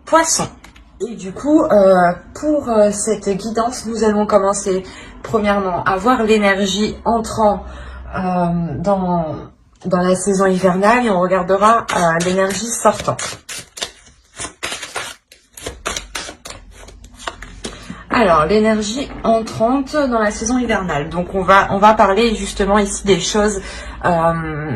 Poisson. Et du coup, pour cette guidance, nous allons commencer premièrement à voir l'énergie entrant dans la saison hivernale et on regardera l'énergie sortant. Alors, l'énergie entrante dans la saison hivernale. Donc, on va parler justement ici des choses,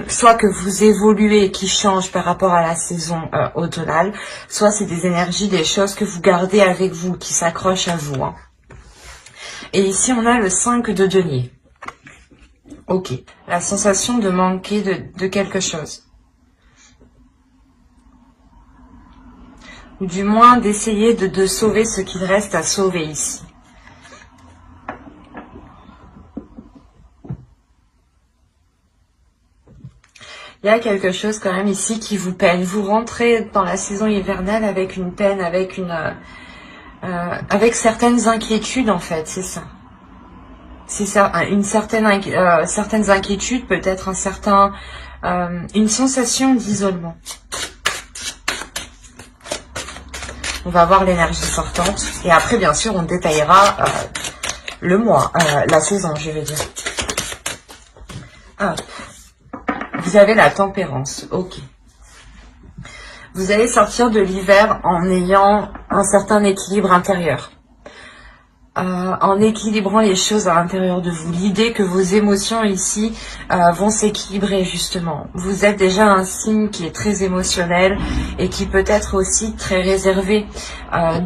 soit que vous évoluez, qui changent par rapport à la saison automnale, soit c'est des énergies, des choses que vous gardez avec vous, qui s'accrochent à vous. Hein. Et ici, on a le 5 de denier. Ok. La sensation de manquer de quelque chose. Ou du moins d'essayer de sauver ce qu'il reste à sauver ici. Il y a quelque chose quand même ici qui vous peine. Vous rentrez dans la saison hivernale avec une peine, avec certaines inquiétudes en fait, c'est ça. C'est ça, certaines inquiétudes, peut-être une sensation d'isolement. On va voir l'énergie sortante. Et après, bien sûr, on détaillera le mois, la saison, je veux dire. Ah, vous avez la tempérance. Ok. Vous allez sortir de l'hiver en ayant un certain équilibre intérieur. En équilibrant les choses à l'intérieur de vous. L'idée que vos émotions ici vont s'équilibrer justement. Vous êtes déjà un signe qui est très émotionnel et qui peut être aussi très réservé.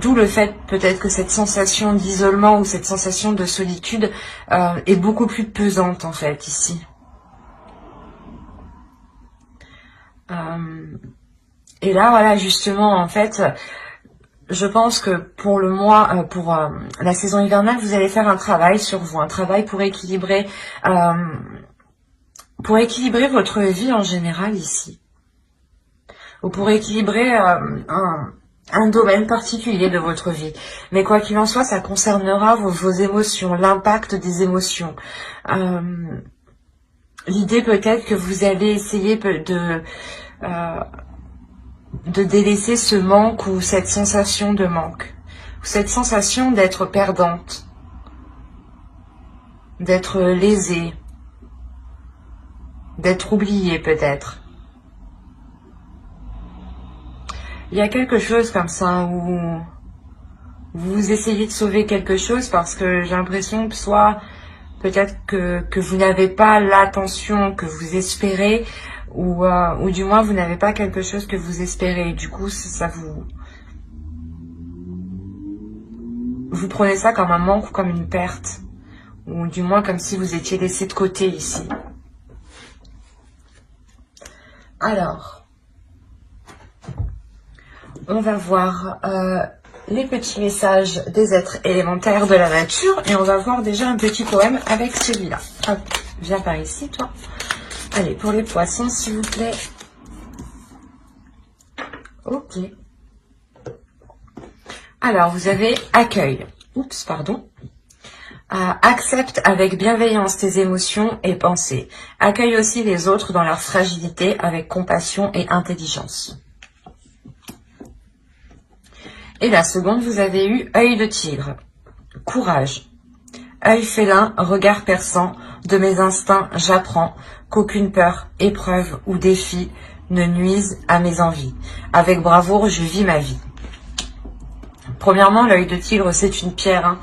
D'où le fait peut-être que cette sensation d'isolement ou cette sensation de solitude est beaucoup plus pesante en fait ici. Et là voilà justement en fait... Je pense que pour le mois, la saison hivernale, vous allez faire un travail sur vous, un travail pour équilibrer votre vie en général ici, ou pour équilibrer un domaine particulier de votre vie. Mais quoi qu'il en soit, ça concernera vos émotions, l'impact des émotions. L'idée peut-être que vous allez essayer de délaisser ce manque ou cette sensation de manque, ou cette sensation d'être perdante, d'être lésée, d'être oubliée peut-être. Il y a quelque chose comme ça où vous essayez de sauver quelque chose parce que j'ai l'impression que soit peut-être que vous n'avez pas l'attention que vous espérez, ou du moins vous n'avez pas quelque chose que vous espérez. Du coup, vous prenez ça comme un manque ou comme une perte, ou du moins comme si vous étiez laissé de côté ici. Alors, on va voir les petits messages des êtres élémentaires de la nature et on va voir déjà un petit poème avec celui-là. Hop, viens par ici, toi. Allez, pour les poissons, s'il vous plaît. Ok. Alors, vous avez accueil. Oups, pardon. Accepte avec bienveillance tes émotions et pensées. Accueille aussi les autres dans leur fragilité avec compassion et intelligence. Et la seconde, vous avez eu œil de tigre. Courage. Œil félin, regard perçant, de mes instincts j'apprends qu'aucune peur, épreuve ou défi ne nuise à mes envies. Avec bravoure, je vis ma vie. Premièrement, l'œil de tigre, c'est une pierre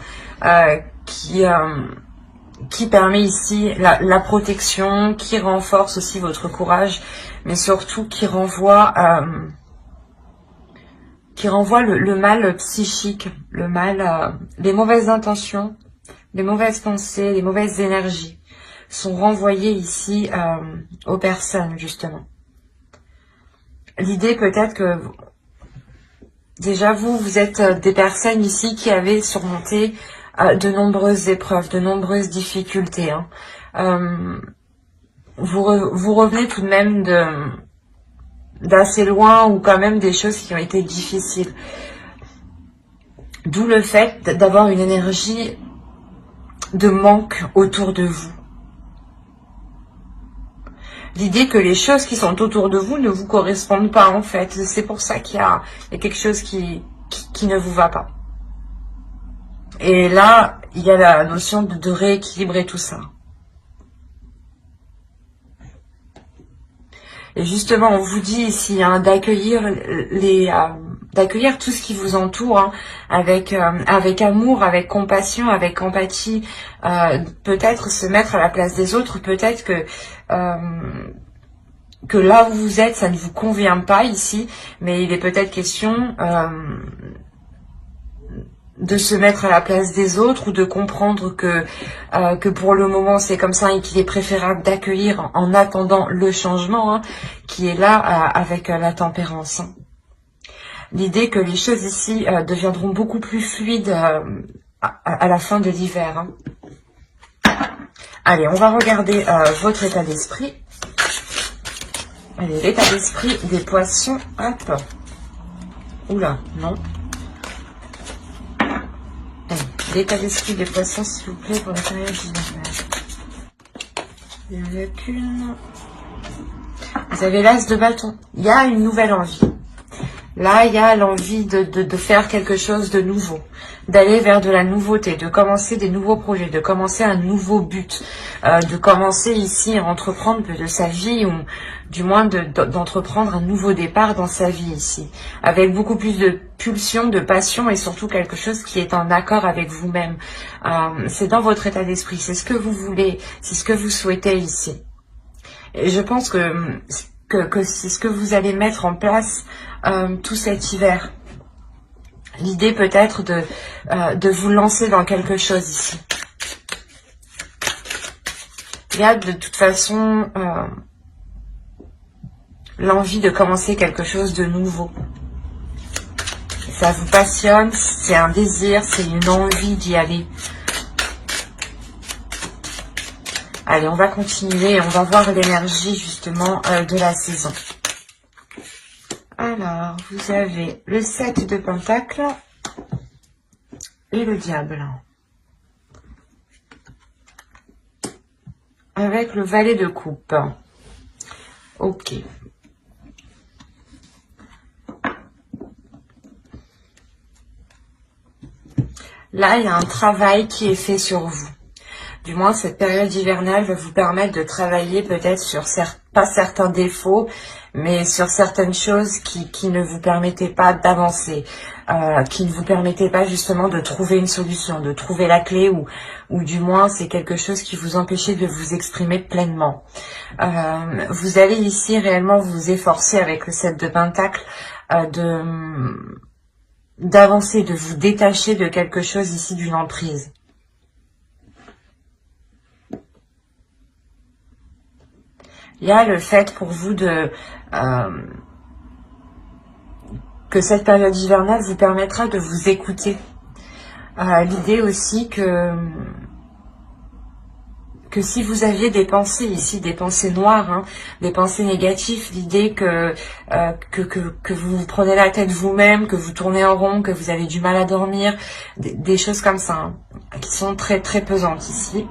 qui permet ici la protection, qui renforce aussi votre courage, mais surtout qui renvoie le mal psychique, le mal, les mauvaises intentions, les mauvaises pensées, les mauvaises énergies sont renvoyées ici aux personnes, justement. L'idée peut-être que, déjà vous êtes des personnes ici qui avez surmonté de nombreuses épreuves, de nombreuses difficultés. Hein. Vous revenez tout de même d'assez loin ou quand même des choses qui ont été difficiles. D'où le fait d'avoir une énergie de manque autour de vous. L'idée que les choses qui sont autour de vous ne vous correspondent pas en fait. C'est pour ça qu'il y a quelque chose qui ne vous va pas. Et là, il y a la notion de rééquilibrer tout ça. Et justement, on vous dit ici hein, d'accueillir d'accueillir tout ce qui vous entoure hein, avec amour, avec compassion, avec empathie. Peut-être se mettre à la place des autres. Peut-être que là où vous êtes, ça ne vous convient pas ici, mais il est peut-être question de se mettre à la place des autres ou de comprendre que pour le moment c'est comme ça et qu'il est préférable d'accueillir en attendant le changement hein, qui est là avec la tempérance. L'idée que les choses ici deviendront beaucoup plus fluides à la fin de l'hiver. Hein. Allez, on va regarder votre état d'esprit. Allez, l'état d'esprit des poissons. Hop. Oula, non. L'état d'esprit des poissons, s'il vous plaît, pour la période hivernale. Il n'y en a qu'une. Vous avez l'as de bâton. Il y a une nouvelle envie. Là, il y a l'envie de faire quelque chose de nouveau, d'aller vers de la nouveauté, de commencer des nouveaux projets, de commencer un nouveau but, de commencer ici à entreprendre de sa vie ou du moins d'entreprendre un nouveau départ dans sa vie ici, avec beaucoup plus de pulsion, de passion et surtout quelque chose qui est en accord avec vous-même. C'est dans votre état d'esprit, c'est ce que vous voulez, c'est ce que vous souhaitez ici. Et je pense que c'est ce que vous allez mettre en place tout cet hiver. L'idée peut-être de vous lancer dans quelque chose ici. Il y a de toute façon l'envie de commencer quelque chose de nouveau. Ça vous passionne, c'est un désir, c'est une envie d'y aller. Allez, on va continuer et on va voir l'énergie justement de la saison. Alors, vous avez le 7 de Pentacles et le diable. Avec le valet de coupe. Ok. Là, il y a un travail qui est fait sur vous. Du moins, cette période hivernale va vous permettre de travailler peut-être sur pas certains défauts, mais sur certaines choses qui ne vous permettaient pas d'avancer, qui ne vous permettaient pas justement de trouver une solution, de trouver la clé, ou du moins c'est quelque chose qui vous empêchait de vous exprimer pleinement. Vous allez ici réellement vous efforcer avec le 7 de Pentacles d'avancer, de vous détacher de quelque chose ici, d'une emprise. Il y a le fait pour vous que cette période hivernale vous permettra de vous écouter. L'idée aussi que si vous aviez des pensées ici, des pensées noires, hein, des pensées négatives, l'idée que vous vous prenez la tête vous-même, que vous tournez en rond, que vous avez du mal à dormir, des choses comme ça, hein, qui sont très très pesantes ici.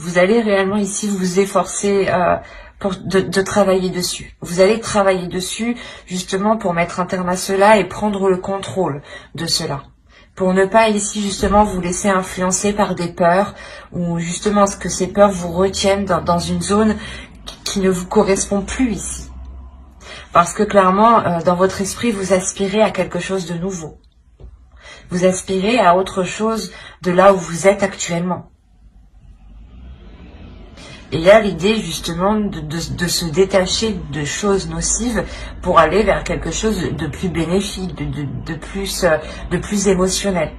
Vous allez réellement ici vous efforcer de travailler dessus. Vous allez travailler dessus justement pour mettre un terme à cela et prendre le contrôle de cela. Pour ne pas ici justement vous laisser influencer par des peurs ou justement que ces peurs vous retiennent dans une zone qui ne vous correspond plus ici. Parce que clairement, dans votre esprit, vous aspirez à quelque chose de nouveau. Vous aspirez à autre chose de là où vous êtes actuellement. Et il y a l'idée justement de se détacher de choses nocives pour aller vers quelque chose de plus bénéfique, de plus émotionnel.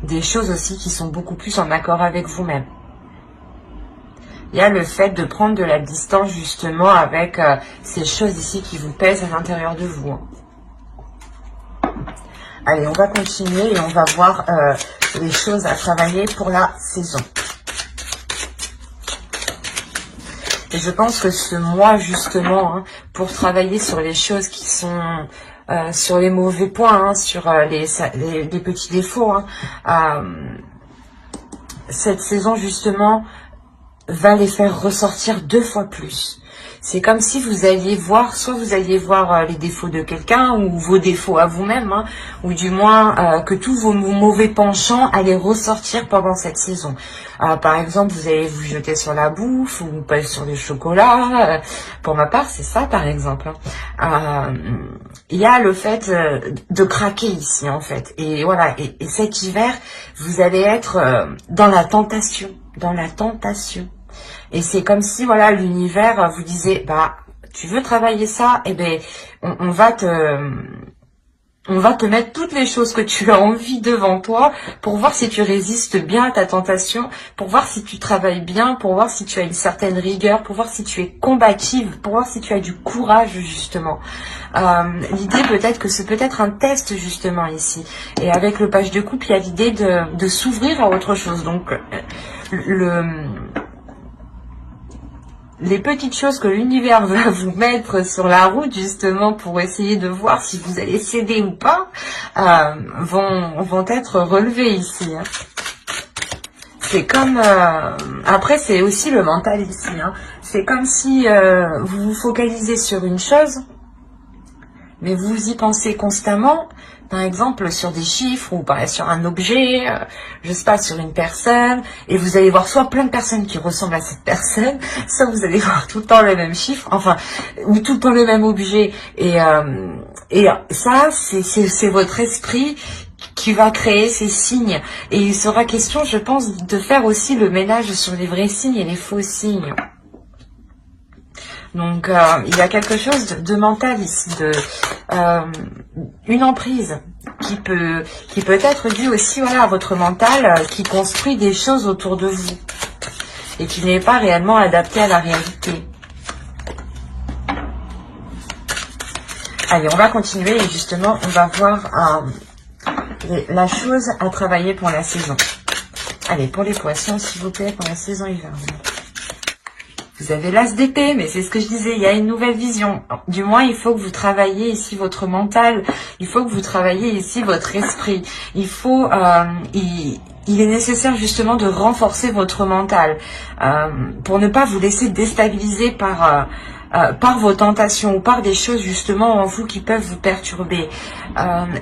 Des choses aussi qui sont beaucoup plus en accord avec vous-même. Il y a le fait de prendre de la distance justement avec ces choses ici qui vous pèsent à l'intérieur de vous. Allez, on va continuer et on va voir les choses à travailler pour la saison. Et je pense que ce mois, justement, hein, pour travailler sur les choses qui sont sur les mauvais points, hein, sur les petits défauts, hein, cette saison, justement, va les faire ressortir 2 fois plus. c'est comme si vous alliez voir, soit vous alliez voir les défauts de quelqu'un ou vos défauts à vous-même, hein, ou du moins que tous vos mauvais penchants allaient ressortir pendant cette saison. Par exemple, vous allez vous jeter sur la bouffe ou pas sur le chocolat. Pour ma part, c'est ça par exemple. Il y a le fait de craquer ici en fait. Et voilà, et cet hiver, vous allez être dans la tentation, dans la tentation. Et c'est comme si, voilà, l'univers vous disait, bah, tu veux travailler ça, eh ben, on va te mettre toutes les choses que tu as envie devant toi pour voir si tu résistes bien à ta tentation, pour voir si tu travailles bien, pour voir si tu as une certaine rigueur, pour voir si tu es combative, pour voir si tu as du courage, justement. L'idée peut-être que c'est peut-être un test, justement, ici. Et avec le page de coupe, il y a l'idée de s'ouvrir à autre chose. Donc, les petites choses que l'univers va vous mettre sur la route justement pour essayer de voir si vous allez céder ou pas vont être relevées ici. Hein. C'est comme... après, c'est aussi le mental ici. Hein. C'est comme si vous vous focalisez sur une chose, mais vous y pensez constamment. Par exemple, sur des chiffres ou sur un objet, je sais pas, sur une personne, et vous allez voir soit plein de personnes qui ressemblent à cette personne, soit vous allez voir tout le temps le même chiffre, enfin, ou tout le temps le même objet. Et ça, c'est votre esprit qui va créer ces signes. Et il sera question, je pense, de faire aussi le ménage sur les vrais signes et les faux signes. Donc, il y a quelque chose de mental ici, une emprise qui peut être due aussi, voilà, à votre mental qui construit des choses autour de vous et qui n'est pas réellement adapté à la réalité. Allez, on va continuer et justement, on va voir la chose à travailler pour la saison. Allez, pour les poissons, s'il vous plaît, pour la saison hivernale. Vous avez l'as d'épée, mais c'est ce que je disais, il y a une nouvelle vision. Du moins, il faut que vous travailliez ici votre mental, il faut que vous travailliez ici votre esprit. Il faut, il est nécessaire justement de renforcer votre mental pour ne pas vous laisser déstabiliser par vos tentations ou par des choses justement en vous qui peuvent vous perturber.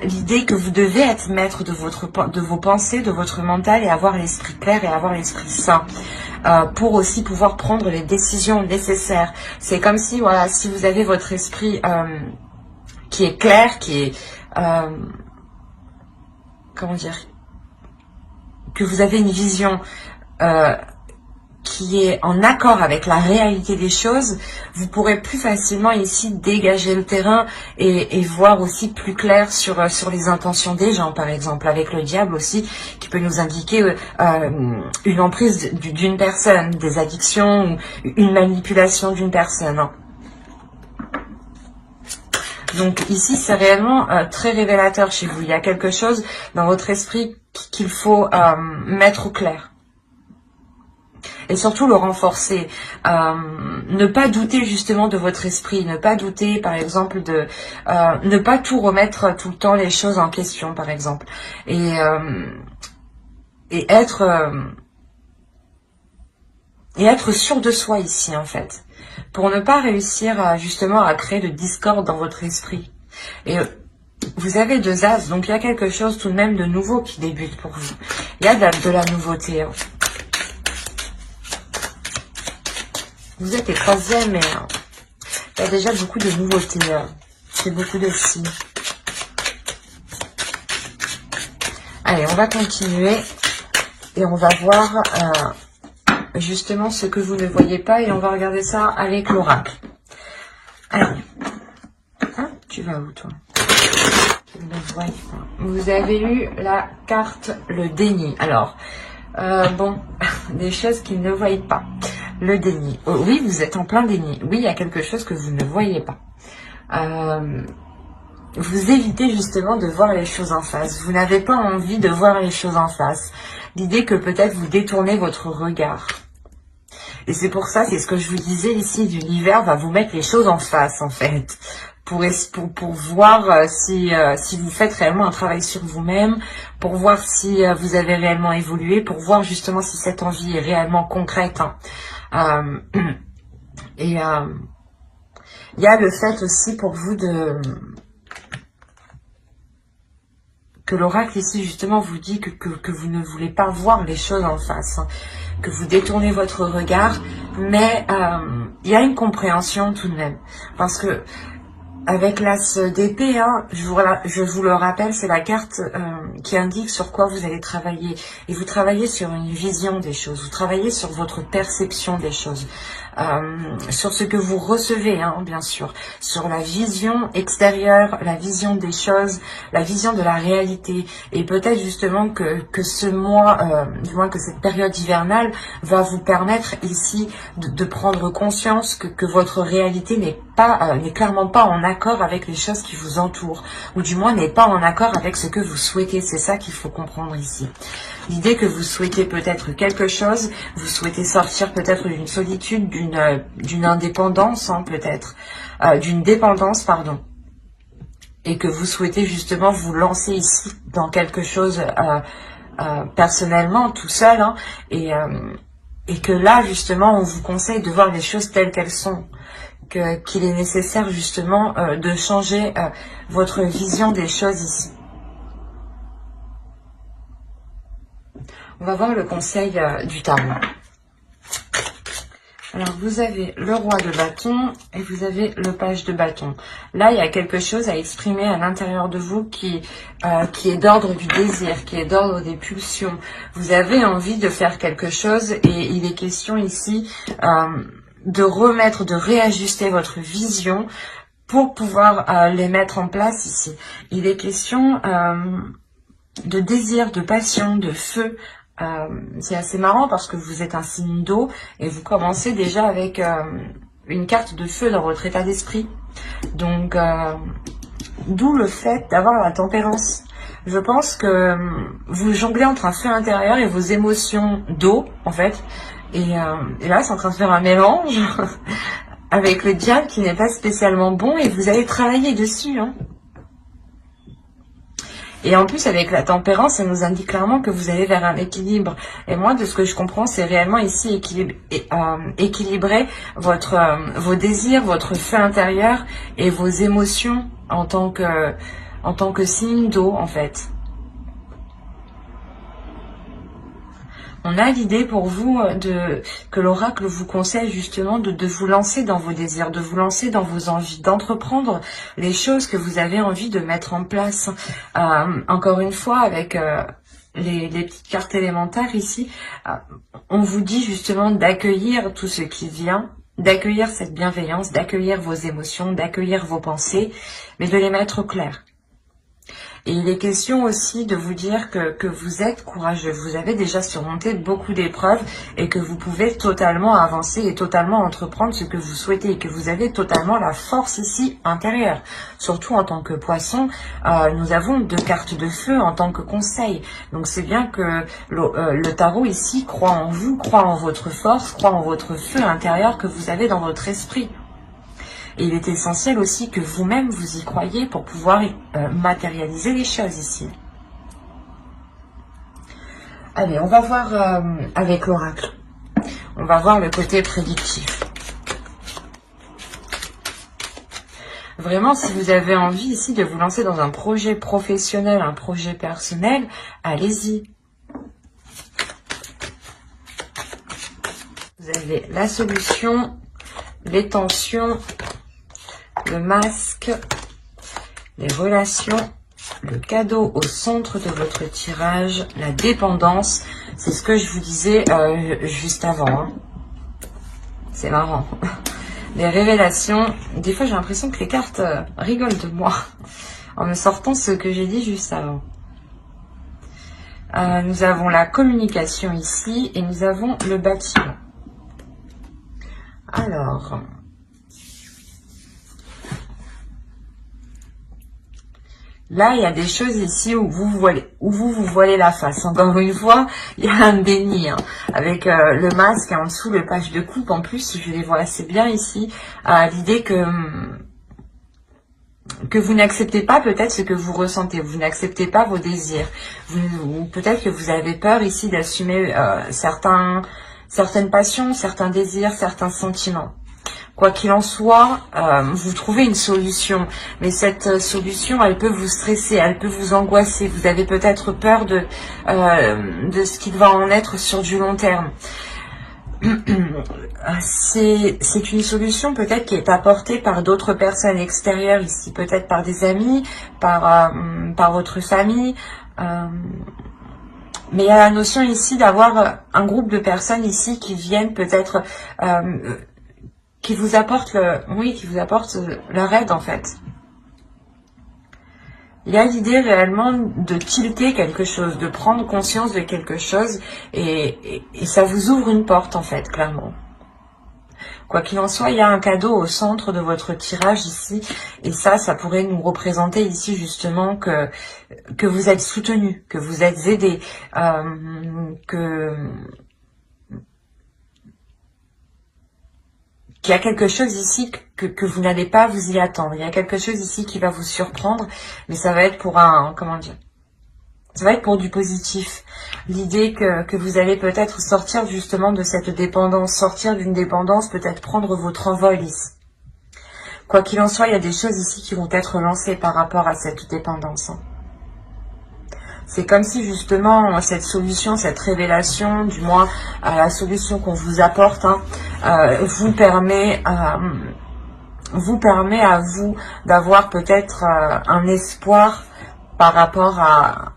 L'idée que vous devez être maître de vos pensées, de votre mental et avoir l'esprit clair et avoir l'esprit sain. Pour aussi pouvoir prendre les décisions nécessaires. C'est comme si, voilà, si vous avez votre esprit qui est clair, qui est, comment dire, que vous avez une vision qui est en accord avec la réalité des choses, vous pourrez plus facilement ici dégager le terrain et voir aussi plus clair sur les intentions des gens, par exemple, avec le diable aussi, qui peut nous indiquer une emprise d'une personne, des addictions, ou une manipulation d'une personne. Hein. Donc ici, c'est réellement très révélateur chez vous. Il y a quelque chose dans votre esprit qu'il faut mettre au clair. Et surtout le renforcer. Ne pas douter justement de votre esprit. Ne pas douter, par exemple, de... ne pas tout remettre tout le temps les choses en question, par exemple. Et être sûr de soi ici, en fait. Pour ne pas réussir justement à créer de discorde dans votre esprit. Et vous avez 2 as, donc il y a quelque chose tout de même de nouveau qui débute pour vous. Il y a de la nouveauté. Hein. Vous êtes les 3e, mais il y a déjà beaucoup de nouveautés. C'est beaucoup de signes. Allez, on va continuer. Et on va voir justement ce que vous ne voyez pas. Et on va regarder ça avec l'oracle. Allez. Hein, tu vas où, toi? Je ne vois pas. Vous avez eu la carte, le déni. Alors, bon, des choses qu'ils ne voient pas. Le déni. Oh, oui, vous êtes en plein déni. Oui, il y a quelque chose que vous ne voyez pas. Vous évitez justement de voir les choses en face. Vous n'avez pas envie de voir les choses en face. L'idée que peut-être vous détournez votre regard. Et c'est pour ça, c'est ce que je vous disais ici, l'univers va vous mettre les choses en face, en fait. Pour voir si vous faites réellement un travail sur vous-même, pour voir si vous avez réellement évolué, pour voir justement si cette envie est réellement concrète. Hein. Il y a le fait aussi pour vous que l'oracle ici justement vous dit que vous ne voulez pas voir les choses en face, hein, que vous détournez votre regard, mais il y a une compréhension tout de même, parce que avec l'as d'épée, hein, je vous le rappelle, c'est la carte qui indique sur quoi vous allez travailler. Et vous travaillez sur une vision des choses, vous travaillez sur votre perception des choses, sur ce que vous recevez, hein, bien sûr, sur la vision extérieure, la vision des choses, la vision de la réalité. Et peut-être justement que ce mois, du moins que cette période hivernale, va vous permettre ici de prendre conscience que votre réalité n'est clairement pas en accord avec les choses qui vous entourent, ou du moins n'est pas en accord avec ce que vous souhaitez. C'est ça qu'il faut comprendre ici. L'idée que vous souhaitez peut-être quelque chose, vous souhaitez sortir peut-être d'une solitude, d'une indépendance, hein, peut-être, d'une dépendance, pardon, et que vous souhaitez justement vous lancer ici dans quelque chose personnellement, tout seul, hein, et que là, justement, on vous conseille de voir les choses telles qu'elles sont, qu'il est nécessaire justement de changer votre vision des choses ici. On va voir le conseil du tarot. Alors, vous avez le roi de bâton et vous avez le page de bâton. Là, il y a quelque chose à exprimer à l'intérieur de vous qui est d'ordre du désir, qui est d'ordre des pulsions. Vous avez envie de faire quelque chose et il est question ici de remettre, de réajuster votre vision pour pouvoir les mettre en place ici. Il est question de désir, de passion, de feu. C'est assez marrant parce que vous êtes un signe d'eau et vous commencez déjà avec une carte de feu dans votre état d'esprit. Donc, d'où le fait d'avoir la tempérance. Je pense que vous jonglez entre un feu intérieur et vos émotions d'eau, en fait. Et là, c'est en train de faire un mélange avec le diable qui n'est pas spécialement bon et vous allez travailler dessus, hein. Et en plus, avec la tempérance, ça nous indique clairement que vous allez vers un équilibre. Et moi, de ce que je comprends, c'est réellement ici équilibrer vos désirs, votre feu intérieur et vos émotions en tant que signe d'eau, en fait. On a l'idée pour vous que l'oracle vous conseille justement de vous lancer dans vos désirs, de vous lancer dans vos envies, d'entreprendre les choses que vous avez envie de mettre en place. Encore une fois, avec les petites cartes élémentaires ici, on vous dit justement d'accueillir tout ce qui vient, d'accueillir cette bienveillance, d'accueillir vos émotions, d'accueillir vos pensées, mais de les mettre au clair. Et il est question aussi de vous dire que vous êtes courageux, vous avez déjà surmonté beaucoup d'épreuves et que vous pouvez totalement avancer et totalement entreprendre ce que vous souhaitez et que vous avez totalement la force ici intérieure. Surtout en tant que poisson, nous avons 2 cartes de feu en tant que conseil. Donc c'est bien que le tarot ici croit en vous, croit en votre force, croit en votre feu intérieur que vous avez dans votre esprit. Et il est essentiel aussi que vous-même vous y croyez pour pouvoir matérialiser les choses ici. Allez, on va voir avec l'oracle. On va voir le côté prédictif. Vraiment, si vous avez envie ici de vous lancer dans un projet professionnel, un projet personnel, allez-y. Vous avez la solution, les tensions, le masque, les relations, le cadeau au centre de votre tirage, la dépendance. C'est ce que je vous disais juste avant, hein. C'est marrant. Les révélations. Des fois, j'ai l'impression que les cartes rigolent de moi en me sortant ce que j'ai dit juste avant. Nous avons la communication ici et nous avons le bâtiment. Alors... là, il y a des choses ici où vous vous voilez la face. Encore une fois, il y a un déni, hein, avec le masque et en dessous le page de coupe. En plus, je les vois assez bien ici. L'idée que vous n'acceptez pas peut-être ce que vous ressentez. Vous n'acceptez pas vos désirs. Ou peut-être que vous avez peur ici d'assumer certaines passions, certains désirs, certains sentiments. Quoi qu'il en soit, vous trouvez une solution. Mais cette solution, elle peut vous stresser, elle peut vous angoisser. Vous avez peut-être peur de ce qu'il va en être sur du long terme. C'est une solution peut-être qui est apportée par d'autres personnes extérieures ici, peut-être par des amis, par votre famille. Mais il y a la notion ici d'avoir un groupe de personnes ici qui viennent peut-être, qui vous apportent leur aide en fait. Il y a l'idée réellement de tilter quelque chose, de prendre conscience de quelque chose et ça vous ouvre une porte en fait, clairement. Quoi qu'il en soit, il y a un cadeau au centre de votre tirage ici et ça pourrait nous représenter ici justement que vous êtes soutenu, que vous êtes aidé, qu'il y a quelque chose ici que vous n'allez pas vous y attendre. Il y a quelque chose ici qui va vous surprendre, mais ça va être pour ça va être pour du positif. L'idée que vous allez peut-être sortir justement de cette dépendance, sortir d'une dépendance, peut-être prendre votre envol ici. Quoi qu'il en soit, il y a des choses ici qui vont être lancées par rapport à cette dépendance. C'est comme si justement cette solution, cette révélation, du moins la solution qu'on vous apporte, vous permet à vous d'avoir peut-être un espoir par rapport à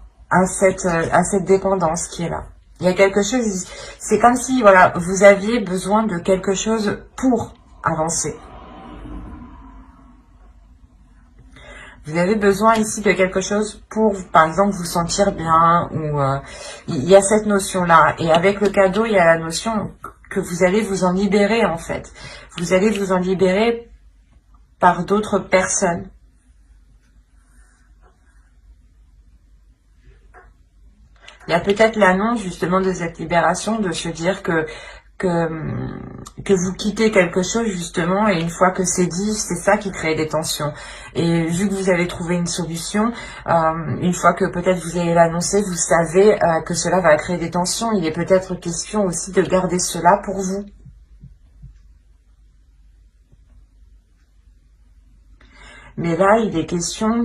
cette dépendance qui est là. Il y a quelque chose, c'est comme si voilà, vous aviez besoin de quelque chose pour avancer. Vous avez besoin ici de quelque chose pour, par exemple, vous sentir bien, ou il y a cette notion-là. Et avec le cadeau, il y a la notion que vous allez vous en libérer, en fait. Vous allez vous en libérer par d'autres personnes. Il y a peut-être l'annonce, justement, de cette libération, de se dire que vous quittez quelque chose justement et une fois que c'est dit, c'est ça qui crée des tensions. Et vu que vous avez trouvé une solution, une fois que peut-être vous allez l'annoncer, vous savez que cela va créer des tensions. Il est peut-être question aussi de garder cela pour vous. Mais là, il est question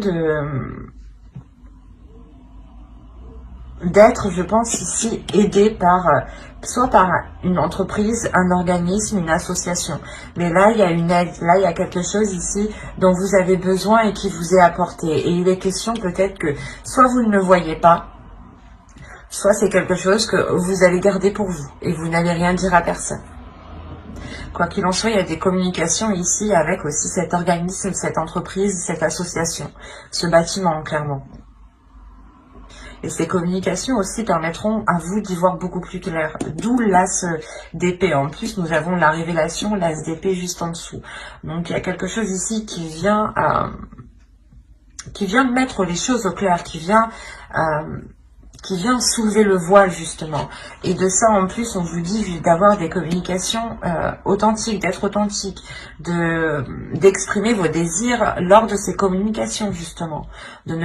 d'être, je pense, ici aidé par soit par une entreprise, un organisme, une association. Mais là, il y a une aide, là, il y a quelque chose ici dont vous avez besoin et qui vous est apporté. Et il est question peut-être que soit vous ne le voyez pas, soit c'est quelque chose que vous allez garder pour vous et vous n'allez rien dire à personne. Quoi qu'il en soit, il y a des communications ici avec aussi cet organisme, cette entreprise, cette association, ce bâtiment, clairement. Et ces communications aussi permettront à vous d'y voir beaucoup plus clair. D'où l'as d'épée. En plus, nous avons la révélation, l'as d'épée juste en dessous. Donc, il y a quelque chose ici qui vient mettre les choses au clair, qui vient soulever le voile, justement. Et de ça, en plus, on vous dit d'avoir des communications authentiques, d'être authentique, d'exprimer vos désirs lors de ces communications, justement. De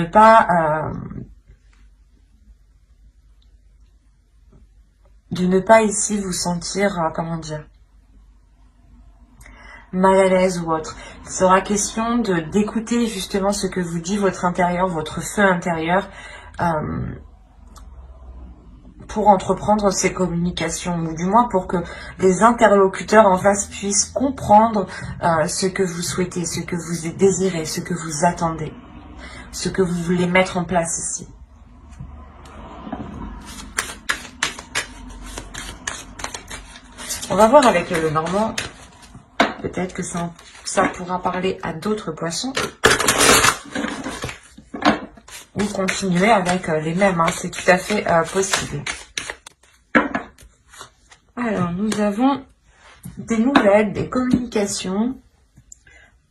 ne pas ici vous sentir, comment dire, mal à l'aise ou autre. Il sera question d'écouter justement ce que vous dit votre intérieur, votre feu intérieur, pour entreprendre ces communications, ou du moins pour que les interlocuteurs en face puissent comprendre ce que vous souhaitez, ce que vous désirez, ce que vous attendez, ce que vous voulez mettre en place ici. On va voir avec le Normand. Peut-être que ça pourra parler à d'autres poissons. Ou continuer avec les mêmes. Hein, c'est tout à fait possible. Alors, nous avons des nouvelles, des communications.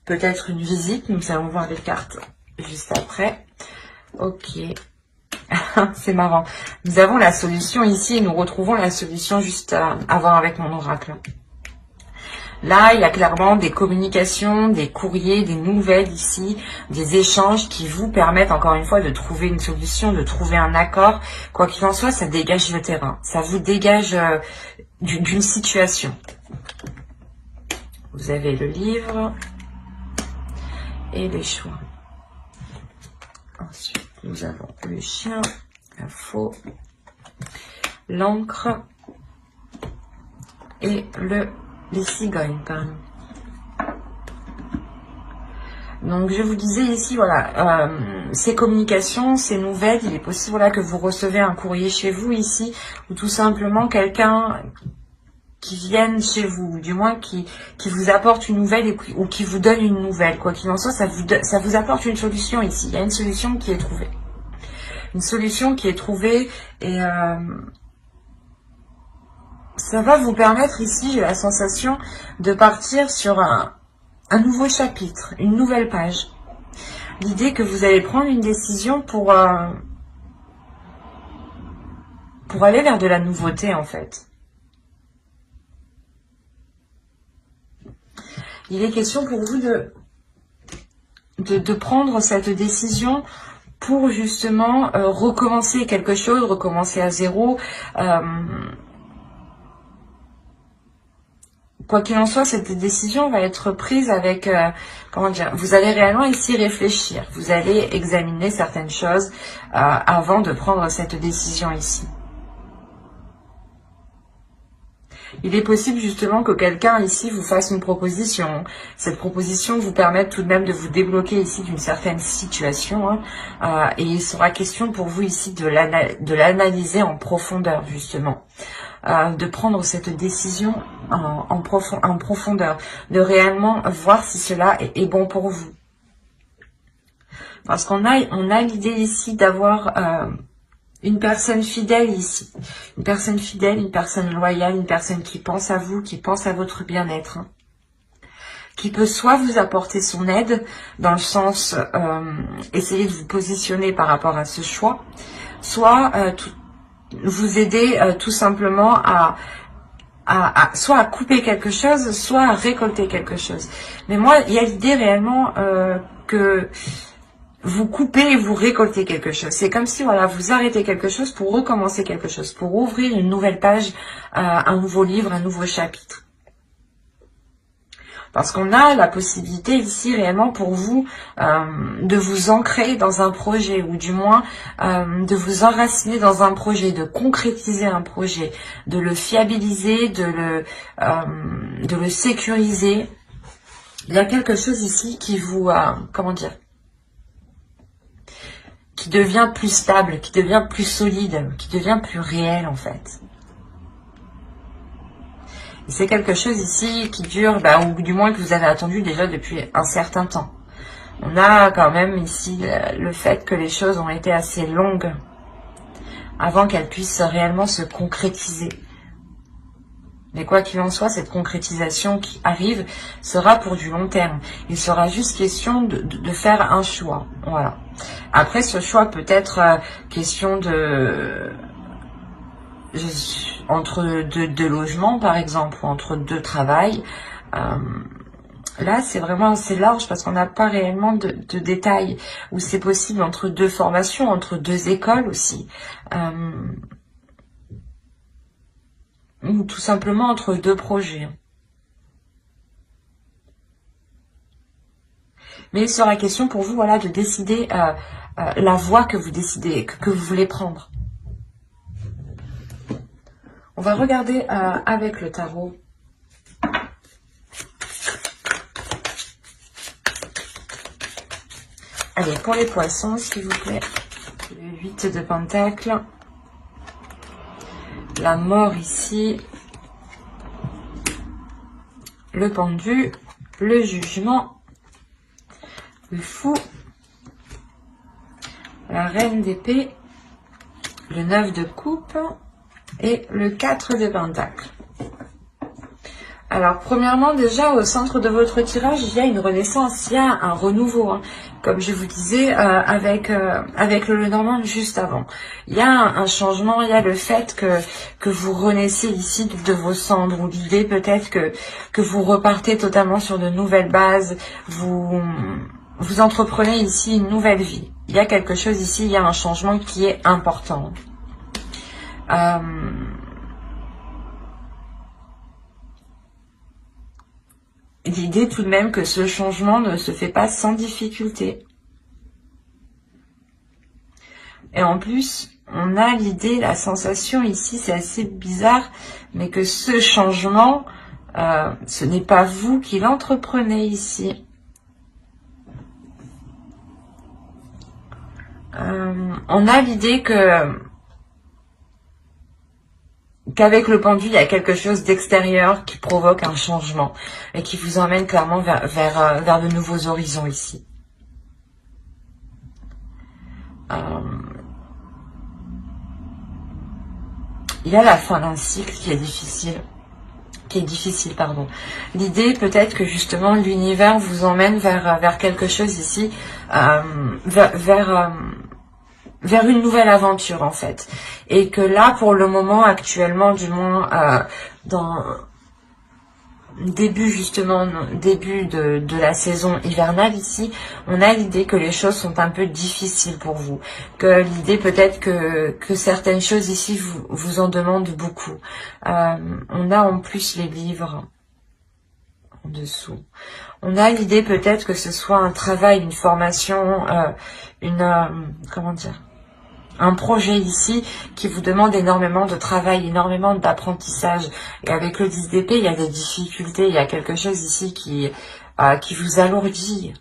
Peut-être une visite. Nous allons voir les cartes juste après. Ok. C'est marrant. Nous avons la solution ici et nous retrouvons la solution juste à voir avec mon oracle. Là, il y a clairement des communications, des courriers, des nouvelles ici, des échanges qui vous permettent encore une fois de trouver une solution, de trouver un accord. Quoi qu'il en soit, ça dégage le terrain. Ça vous dégage d'une situation. Vous avez le livre et les choix. Ensuite, nous avons le chien, la faux, l'encre et les cigognes, pardon. Donc je vous disais ici, voilà, ces communications, ces nouvelles, il est possible voilà, que vous recevez un courrier chez vous ici, ou tout simplement quelqu'un qui vienne chez vous, ou du moins qui vous apporte une nouvelle ou qui vous donne une nouvelle. Quoi qu'il en soit, ça vous apporte une solution ici. Il y a une solution qui est trouvée. Une solution qui est trouvée et ça va vous permettre ici, j'ai la sensation, de partir sur un nouveau chapitre, une nouvelle page. L'idée que vous allez prendre une décision pour aller vers de la nouveauté en fait. Il est question pour vous de prendre cette décision pour justement recommencer quelque chose, recommencer à zéro. Quoi qu'il en soit, cette décision va être prise avec, comment dire, vous allez réellement ici réfléchir. Vous allez examiner certaines choses avant de prendre cette décision ici. Il est possible justement que quelqu'un ici vous fasse une proposition. Cette proposition vous permette tout de même de vous débloquer ici d'une certaine situation. Et il sera question pour vous ici de l'analyser en profondeur justement. De prendre cette décision en profondeur, de réellement voir si cela est bon pour vous. Parce qu'on a l'idée ici d'avoir une personne fidèle ici. Une personne fidèle, une personne loyale, une personne qui pense à vous, qui pense à votre bien-être. Qui peut soit vous apporter son aide, dans le sens essayer de vous positionner par rapport à ce choix, soit vous aider tout simplement soit à couper quelque chose, soit à récolter quelque chose. Mais moi, il y a l'idée réellement que vous coupez et vous récoltez quelque chose. C'est comme si voilà, vous arrêtez quelque chose pour recommencer quelque chose, pour ouvrir une nouvelle page, un nouveau livre, un nouveau chapitre. Parce qu'on a la possibilité ici réellement pour vous de vous ancrer dans un projet ou du moins de vous enraciner dans un projet, de concrétiser un projet, de le fiabiliser, de le sécuriser. Il y a quelque chose ici qui vous, comment dire, qui devient plus stable, qui devient plus solide, qui devient plus réel en fait. C'est quelque chose ici qui dure, ou du moins que vous avez attendu déjà depuis un certain temps. On a quand même ici le fait que les choses ont été assez longues avant qu'elles puissent réellement se concrétiser. Mais quoi qu'il en soit, cette concrétisation qui arrive sera pour du long terme. Il sera juste question de faire un choix. Voilà. Après, ce choix peut être question entre deux logements par exemple, ou entre deux travails. Là c'est vraiment assez large parce qu'on n'a pas réellement de détails, ou c'est possible entre deux formations, entre deux écoles aussi, ou tout simplement entre deux projets. Mais il sera question pour vous voilà, de décider la voie que vous décidez, que vous voulez prendre. On va regarder avec le tarot. Allez, pour les poissons, s'il vous plaît. Le 8 de Pentacle. La mort ici. Le pendu. Le jugement. Le fou. La reine d'épée. Le 9 de coupe. Et le 4 de Pentacle. Alors, premièrement, déjà, au centre de votre tirage, il y a une renaissance, il y a un renouveau. Hein. Comme je vous disais, avec le Lenormand juste avant. Il y a un changement, il y a le fait que vous renaissez ici de vos cendres, ou l'idée peut-être que vous repartez totalement sur de nouvelles bases, vous entreprenez ici une nouvelle vie. Il y a quelque chose ici, il y a un changement qui est important. l'idée tout de même que ce changement ne se fait pas sans difficulté. Et en plus, on a l'idée, la sensation ici, c'est assez bizarre, mais que ce changement, ce n'est pas vous qui l'entreprenez ici. On a l'idée qu'avec le pendu, il y a quelque chose d'extérieur qui provoque un changement et qui vous emmène clairement vers de nouveaux horizons ici. Il y a la fin d'un cycle qui est difficile. Pardon. L'idée peut-être que justement l'univers vous emmène vers quelque chose ici, vers une nouvelle aventure en fait. Et que là, pour le moment, actuellement, du moins, dans début de la saison hivernale ici, on a l'idée que les choses sont un peu difficiles pour vous. Que l'idée peut-être que certaines choses ici vous en demandent beaucoup. On a en plus les livres en dessous. On a l'idée peut-être que ce soit un travail, une formation, comment dire, un projet ici qui vous demande énormément de travail, énormément d'apprentissage. Et avec le 10 d'épée, il y a des difficultés, il y a quelque chose ici qui vous alourdit,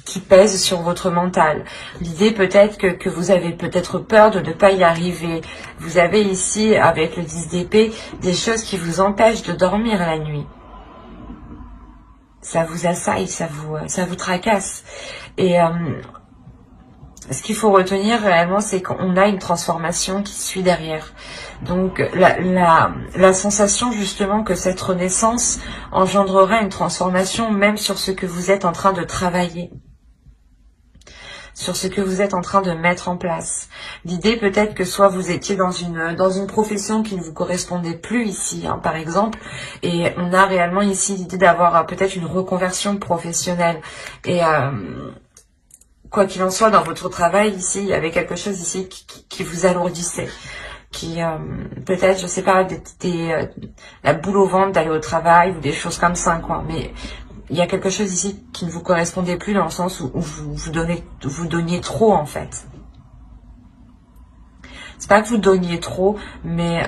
qui pèse sur votre mental. L'idée peut-être que vous avez peut-être peur de ne pas y arriver. Vous avez ici, avec le 10 d'épée, des choses qui vous empêchent de dormir la nuit. Ça vous assaille, ça vous tracasse. Et ce qu'il faut retenir réellement, c'est qu'on a une transformation qui suit derrière. Donc la sensation justement que cette renaissance engendrera une transformation même sur ce que vous êtes en train de travailler, sur ce que vous êtes en train de mettre en place. L'idée peut-être que soit vous étiez dans une profession qui ne vous correspondait plus ici, hein, par exemple, et on a réellement ici l'idée d'avoir peut-être une reconversion professionnelle. Et quoi qu'il en soit, dans votre travail, ici, il y avait quelque chose ici qui vous alourdissait. Qui, peut-être, je sais pas, la boule au ventre d'aller au travail ou des choses comme ça, quoi. Mais il y a quelque chose ici qui ne vous correspondait plus dans le sens où vous donniez trop, en fait. C'est pas que vous donniez trop, mais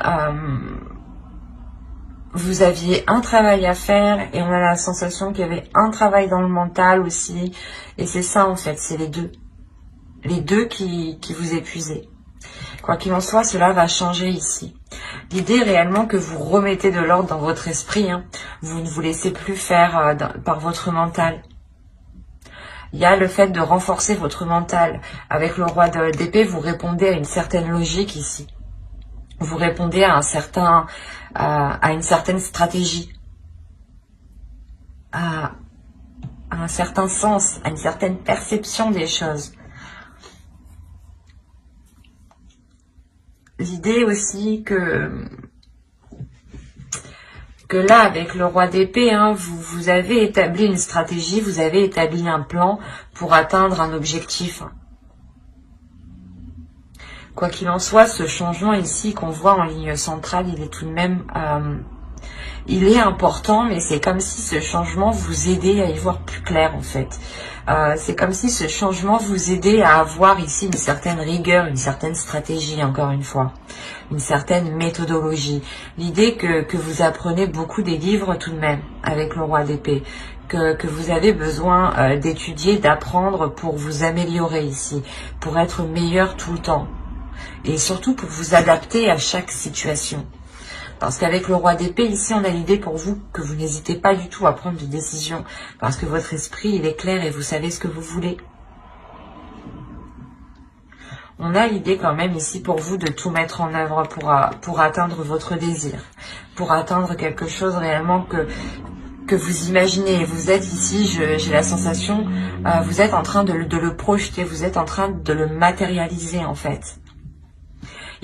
vous aviez un travail à faire et on a la sensation qu'il y avait un travail dans le mental aussi. Et c'est ça en fait, c'est les deux. Les deux qui vous épuisaient. Quoi qu'il en soit, cela va changer ici. L'idée est réellement que vous remettez de l'ordre dans votre esprit. Hein. Vous ne vous laissez plus faire par votre mental. Il y a le fait de renforcer votre mental. Avec le roi d'épée, vous répondez à une certaine logique ici. Vous répondez à une certaine stratégie, à un certain sens, à une certaine perception des choses. L'idée aussi que là, avec le roi d'épée, hein, vous avez établi une stratégie, vous avez établi un plan pour atteindre un objectif. Quoi qu'il en soit, ce changement ici qu'on voit en ligne centrale, il est tout de même... il est important, mais c'est comme si ce changement vous aidait à y voir plus clair en fait. C'est comme si ce changement vous aidait à avoir ici une certaine rigueur, une certaine stratégie, encore une fois, une certaine méthodologie. L'idée que vous apprenez beaucoup des livres tout de même, avec le roi d'épée, que vous avez besoin d'étudier, d'apprendre pour vous améliorer ici, pour être meilleur tout le temps. Et surtout pour vous adapter à chaque situation. Parce qu'avec le roi d'épée, ici, on a l'idée pour vous que vous n'hésitez pas du tout à prendre des décisions. Parce que votre esprit, il est clair et vous savez ce que vous voulez. On a l'idée quand même ici pour vous de tout mettre en œuvre pour atteindre votre désir. Pour atteindre quelque chose réellement que vous imaginez. Vous êtes ici, j'ai la sensation, vous êtes en train de le projeter, vous êtes en train de le matérialiser en fait.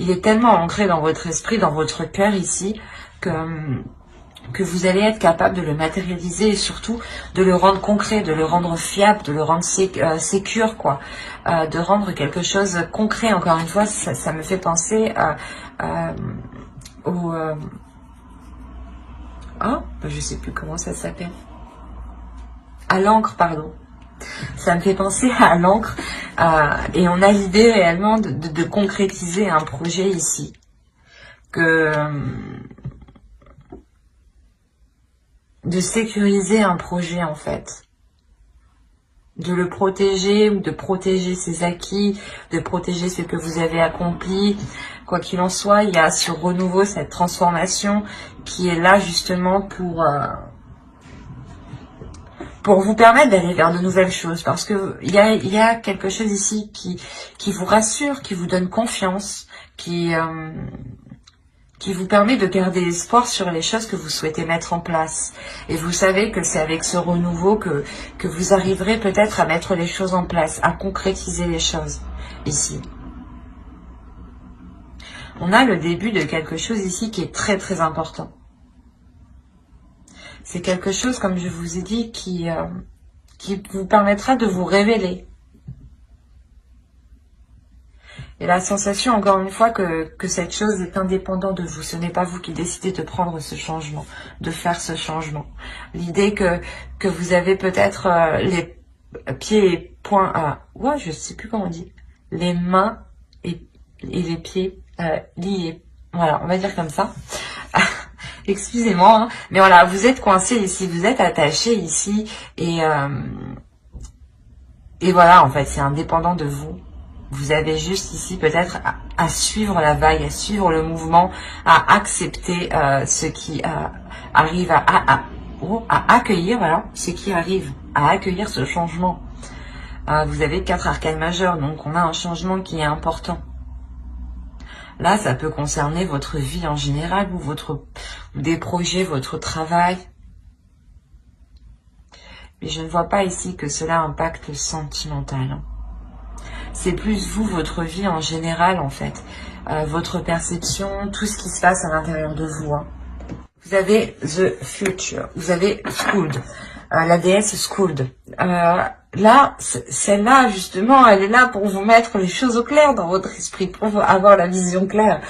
Il est tellement ancré dans votre esprit, dans votre cœur ici, que vous allez être capable de le matérialiser et surtout de le rendre concret, de le rendre fiable, de le rendre sécure, quoi. De rendre quelque chose concret. Encore une fois, ça me fait penser Ah, je sais plus comment ça s'appelle. À l'encre, pardon. Ça me fait penser à l'encre. Et on a l'idée réellement de concrétiser un projet ici. De sécuriser un projet en fait. De le protéger ou de protéger ses acquis, de protéger ce que vous avez accompli. Quoi qu'il en soit, il y a ce renouveau, cette transformation qui est là justement pour vous permettre d'aller vers de nouvelles choses. Parce que il y a quelque chose ici qui vous rassure, qui vous donne confiance, qui vous permet de garder espoir sur les choses que vous souhaitez mettre en place. Et vous savez que c'est avec ce renouveau que vous arriverez peut-être à mettre les choses en place, à concrétiser les choses ici. On a le début de quelque chose ici qui est très très important. C'est quelque chose, comme je vous ai dit, qui vous permettra de vous révéler. Et la sensation, encore une fois, que cette chose est indépendante de vous. Ce n'est pas vous qui décidez de prendre ce changement, de faire ce changement. L'idée que vous avez peut-être les pieds et poings à... Ouais, je sais plus comment on dit. Les mains et les pieds liés. Voilà, on va dire comme ça. Excusez-moi, hein, mais voilà, vous êtes coincé ici, vous êtes attaché ici. Et voilà, en fait, c'est indépendant de vous. Vous avez juste ici peut-être à suivre la vague, à suivre le mouvement, à accepter ce qui arrive, à accueillir, voilà, ce qui arrive, à accueillir ce changement. Vous avez 4 arcanes majeures, donc on a un changement qui est important. Là, ça peut concerner votre vie en général, ou des projets, votre travail. Mais je ne vois pas ici que cela impacte sentimental. C'est plus vous, votre vie en général en fait, votre perception, tout ce qui se passe à l'intérieur de vous. Hein. Vous avez The Future, vous avez Skuld, la déesse Skuld. Là, celle-là justement, elle est là pour vous mettre les choses au clair dans votre esprit, pour avoir la vision claire.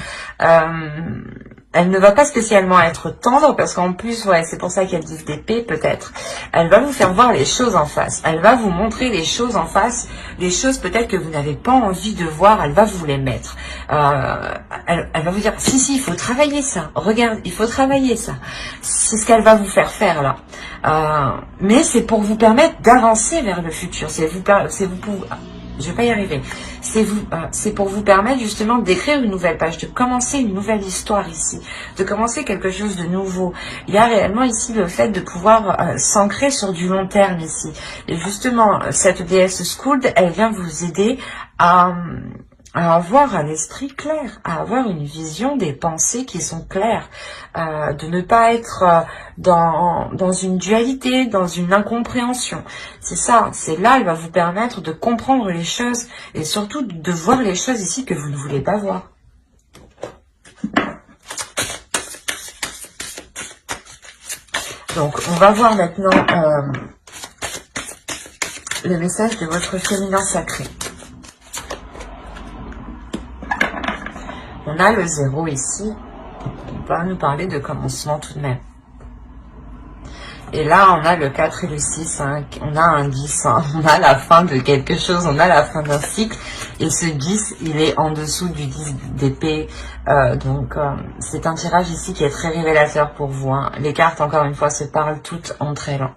Elle ne va pas spécialement être tendre, parce qu'en plus, ouais, c'est pour ça qu'elle dit d'épée, peut-être. Elle va vous faire voir les choses en face. Elle va vous montrer les choses en face, les choses peut-être que vous n'avez pas envie de voir, elle va vous les mettre. Elle va vous dire, si, il faut travailler ça. Regarde, il faut travailler ça. C'est ce qu'elle va vous faire là. Mais c'est pour vous permettre d'avancer vers le futur. Je vais pas y arriver. C'est pour vous permettre justement d'écrire une nouvelle page, de commencer une nouvelle histoire ici, de commencer quelque chose de nouveau. Il y a réellement ici le fait de pouvoir s'ancrer sur du long terme ici. Et justement, cette déesse Skuld, elle vient vous aider à avoir un esprit clair, à avoir une vision des pensées qui sont claires, de ne pas être dans une dualité, dans une incompréhension. C'est ça, c'est là, elle va vous permettre de comprendre les choses et surtout de voir les choses ici que vous ne voulez pas voir. Donc, on va voir maintenant le message de votre féminin sacré. On a le 0 ici, on va nous parler de commencement tout de même. Et là, on a le 4 et le 6, hein. On a un 10, hein. On a la fin de quelque chose, on a la fin d'un cycle. Et ce 10, il est en dessous du 10 d'épée. Donc, c'est un tirage ici qui est très révélateur pour vous. Hein. Les cartes, encore une fois, se parlent toutes entre elles.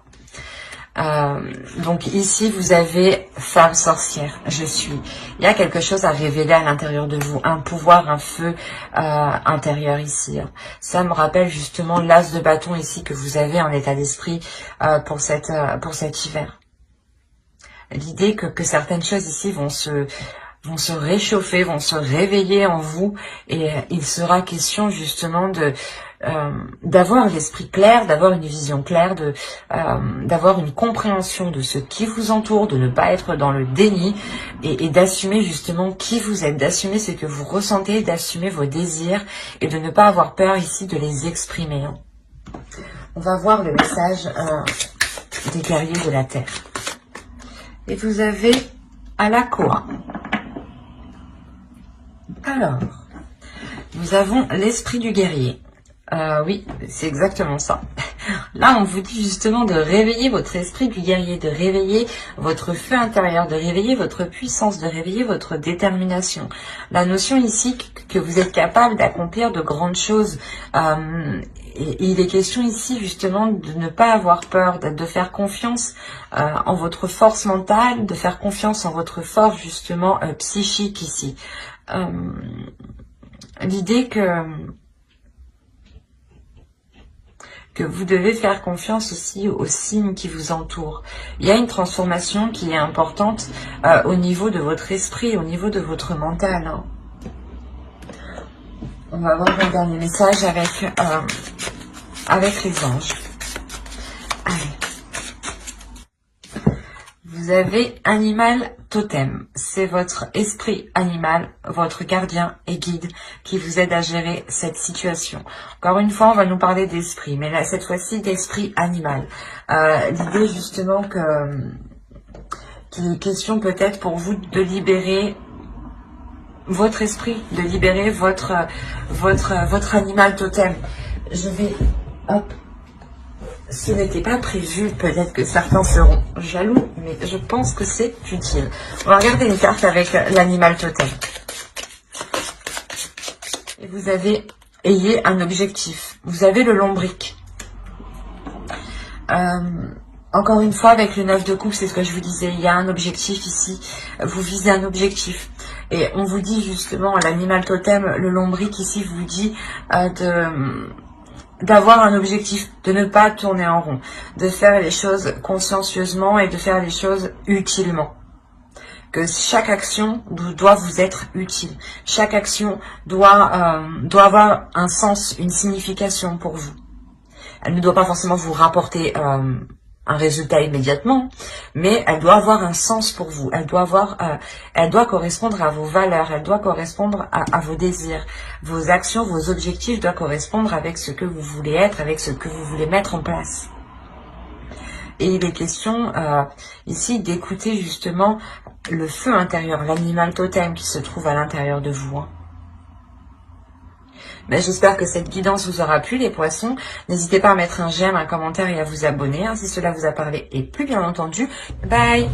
Donc ici vous avez femme sorcière, je suis. Il y a quelque chose à révéler à l'intérieur de vous, un pouvoir, un feu intérieur ici. Ça me rappelle justement l'as de bâton ici que vous avez en état d'esprit pour cet hiver. L'idée que certaines choses ici vont se réchauffer, vont se réveiller en vous, et il sera question justement d'avoir l'esprit clair, d'avoir une vision claire, d'avoir une compréhension de ce qui vous entoure, de ne pas être dans le déni et d'assumer justement qui vous êtes, d'assumer ce que vous ressentez, d'assumer vos désirs et de ne pas avoir peur ici de les exprimer. On va voir le message des guerriers de la Terre. Et vous avez Alakoa. Alors, nous avons l'esprit du guerrier. Oui, c'est exactement ça. Là, on vous dit justement de réveiller votre esprit du guerrier, de réveiller votre feu intérieur, de réveiller votre puissance, de réveiller votre détermination. La notion ici que vous êtes capable d'accomplir de grandes choses. Et il est question ici justement de ne pas avoir peur, de faire confiance en votre force mentale, de faire confiance en votre force justement psychique ici. L'idée que vous devez faire confiance aussi aux signes qui vous entourent. Il y a une transformation qui est importante au niveau de votre esprit, au niveau de votre mental. Hein. On va voir un dernier message avec les anges. Allez. Vous avez animal totem. C'est votre esprit animal, votre gardien et guide qui vous aide à gérer cette situation. Encore une fois, on va nous parler d'esprit, mais là, cette fois-ci, d'esprit animal. L'idée justement qu'il est question peut-être pour vous de libérer votre esprit, de libérer votre animal totem. Je vais... Hop. Ce n'était pas prévu, peut-être que certains seront jaloux, mais je pense que c'est utile. On va regarder une carte avec l'animal totem. Et vous ayez un objectif. Vous avez le lombric. Encore une fois, avec le 9 de coupe, c'est ce que je vous disais, il y a un objectif ici. Vous visez un objectif. Et on vous dit justement, l'animal totem, le lombric ici vous dit d'avoir un objectif, de ne pas tourner en rond, de faire les choses consciencieusement et de faire les choses utilement. Que chaque action doit vous être utile. Chaque action doit avoir un sens, une signification pour vous. Elle ne doit pas forcément vous rapporter un résultat immédiatement, mais elle doit avoir un sens pour vous. Elle doit correspondre à vos valeurs, elle doit correspondre à vos désirs. Vos actions, vos objectifs doivent correspondre avec ce que vous voulez être, avec ce que vous voulez mettre en place. Et il est question ici d'écouter justement le feu intérieur, l'animal totem qui se trouve à l'intérieur de vous. Hein. Mais j'espère que cette guidance vous aura plu, les poissons. N'hésitez pas à mettre un j'aime, un commentaire et à vous abonner hein, si cela vous a parlé. Et plus bien entendu, bye!